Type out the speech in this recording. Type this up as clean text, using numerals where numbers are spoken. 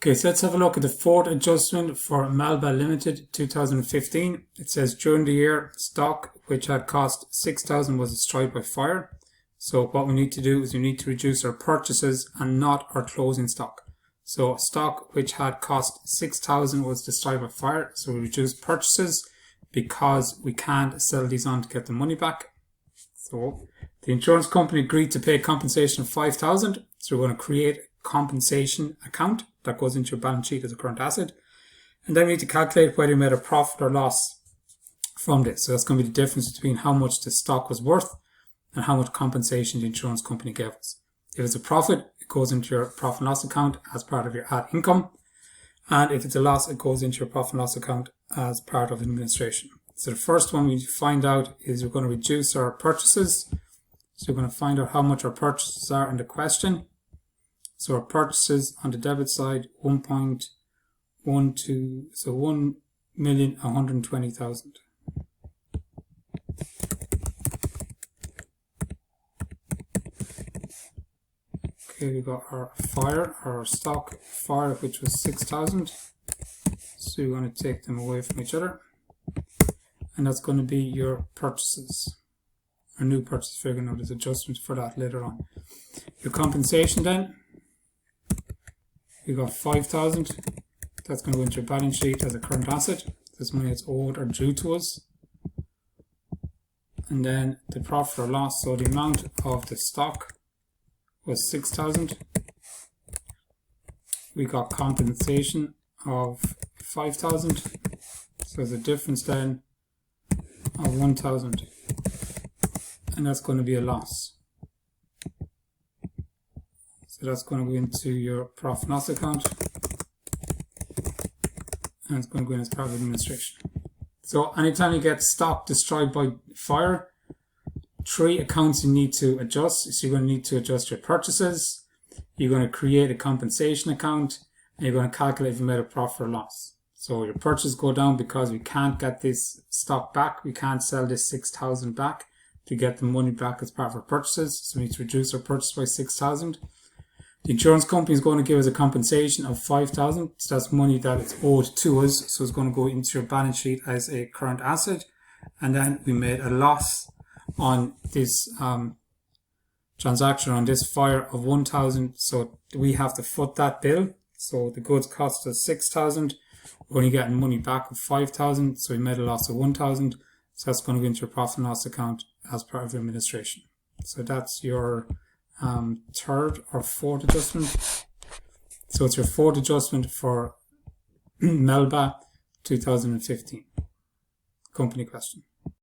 Okay, so let's have a look at the fourth adjustment for Melba Ltd 2015. It says during the year, stock which had cost 6,000 was destroyed by fire. So what we need to do is we need to reduce our purchases and not our closing stock. So stock which had cost 6,000 was destroyed by fire. So we reduce purchases because we can't sell these on to get the money back. So the insurance company agreed to pay compensation of 5,000. So we're going to create a compensation account that goes into your balance sheet as a current asset. And then we need to calculate whether you made a profit or loss from this. So that's going to be the difference between how much the stock was worth and how much compensation the insurance company gave us. If it's a profit, it goes into your profit and loss account as part of your ad income. And if it's a loss, it goes into your profit and loss account as part of administration. So the first one we need to find out is we're going to reduce our purchases. So we're going to find out how much our purchases are in the question. So our purchases on the debit side, 1.12, so 1,120,000. Okay, we got our stock fire, which was 6,000. So you're going to take them away from each other. And that's going to be your purchases. Our new purchase figure. Now there's adjustments for that later on. Your compensation then. We got 5,000. That's going to go into your balance sheet as a current asset. This money that's owed or due to us. And then the profit or loss. So the amount of the stock was 6,000. We got compensation of 5,000. So there's a difference then of 1,000. And that's going to be a loss. So that's going to go into your profit and loss account, and it's going to go in as part of administration. So anytime you get stock destroyed by fire, 3 accounts you need to adjust. So you're going to need to adjust your purchases, you're going to create a compensation account, and you're going to calculate if you made a profit or loss. So your purchases go down because we can't get this stock back. We can't sell this 6,000 back to get the money back as part of our purchases. So we need to reduce our purchase by 6,000. The insurance company is going to give us a compensation of 5,000. So that's money that is owed to us. So it's going to go into your balance sheet as a current asset. And then we made a loss on this transaction, on this fire of 1,000. So we have to foot that bill. So the goods cost us 6,000. We're only getting money back of 5,000. So we made a loss of 1,000. So that's going to go into your profit and loss account as part of your administration. So that's your third or fourth adjustment. So it's your fourth adjustment for Melba 2015. Company question.